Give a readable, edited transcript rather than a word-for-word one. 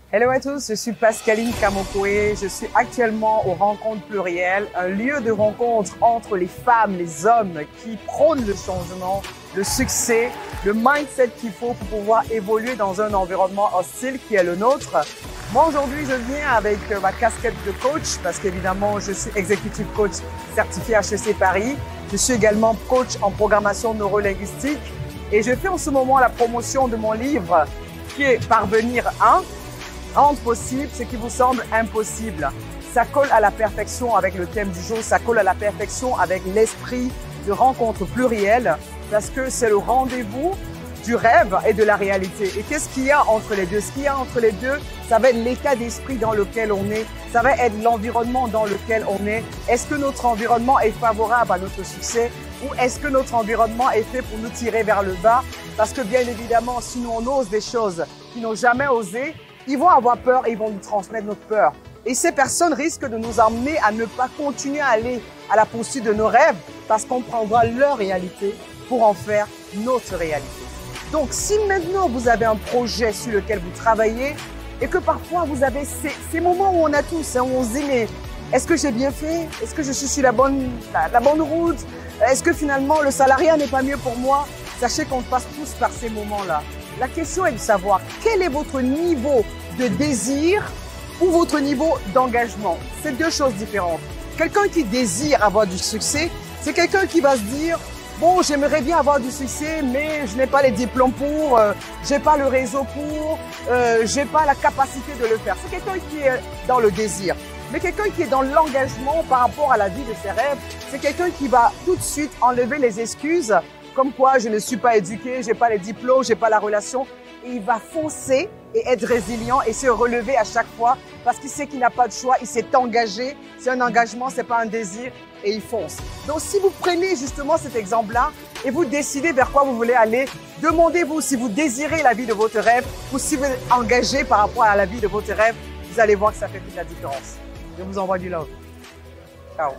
Hello à tous, je suis Pascaline Kamokoé. Je suis actuellement aux Rencontres Plurielles, un lieu de rencontre entre les femmes, les hommes qui prônent le changement, le succès, le mindset qu'il faut pour pouvoir évoluer dans un environnement hostile qui est le nôtre. Moi aujourd'hui, je viens avec ma casquette de coach parce qu'évidemment, je suis executive coach certifié HEC Paris. Je suis également coach en programmation neurolinguistique et je fais en ce moment la promotion de mon livre qui est Parvenir à rendre possible ce qui vous semble impossible. Ça colle à la perfection avec le thème du jour, ça colle à la perfection avec l'esprit de rencontre plurielle parce que c'est le rendez-vous du rêve et de la réalité. Et qu'est-ce qu'il y a entre les deux? Ce qu'il y a entre les deux, ça va être l'état d'esprit dans lequel on est, ça va être l'environnement dans lequel on est. Est-ce que notre environnement est favorable à notre succès ou est-ce que notre environnement est fait pour nous tirer vers le bas? Parce que bien évidemment, si nous on ose des choses qu'ils n'ont jamais osé, ils vont avoir peur et ils vont nous transmettre notre peur. Et ces personnes risquent de nous emmener à ne pas continuer à aller à la poursuite de nos rêves parce qu'on prendra leur réalité pour en faire notre réalité. Donc, si maintenant vous avez un projet sur lequel vous travaillez et que parfois vous avez ces moments où on a tous, où on se dit mais est-ce que j'ai bien fait? Est-ce que je suis sur la bonne route? Est-ce que finalement le salariat n'est pas mieux pour moi? Sachez qu'on passe tous par ces moments-là. La question est de savoir quel est votre niveau de désir ou votre niveau d'engagement. C'est deux choses différentes. Quelqu'un qui désire avoir du succès, c'est quelqu'un qui va se dire « Bon, j'aimerais bien avoir du succès, mais je n'ai pas les diplômes pour, j'ai pas le réseau pour, j'ai pas la capacité de le faire. » C'est quelqu'un qui est dans le désir. Mais quelqu'un qui est dans l'engagement par rapport à la vie de ses rêves, c'est quelqu'un qui va tout de suite enlever les excuses comme quoi je ne suis pas éduqué, j'ai pas les diplômes, j'ai pas la relation. Et il va foncer et être résilient et se relever à chaque fois parce qu'il sait qu'il n'a pas de choix, il s'est engagé. C'est un engagement, c'est pas un désir et il fonce. Donc si vous prenez justement cet exemple-là et vous décidez vers quoi vous voulez aller, demandez-vous si vous désirez la vie de votre rêve ou si vous êtes engagé par rapport à la vie de votre rêve, vous allez voir que ça fait toute la différence. Je vous envoie du love. Ciao.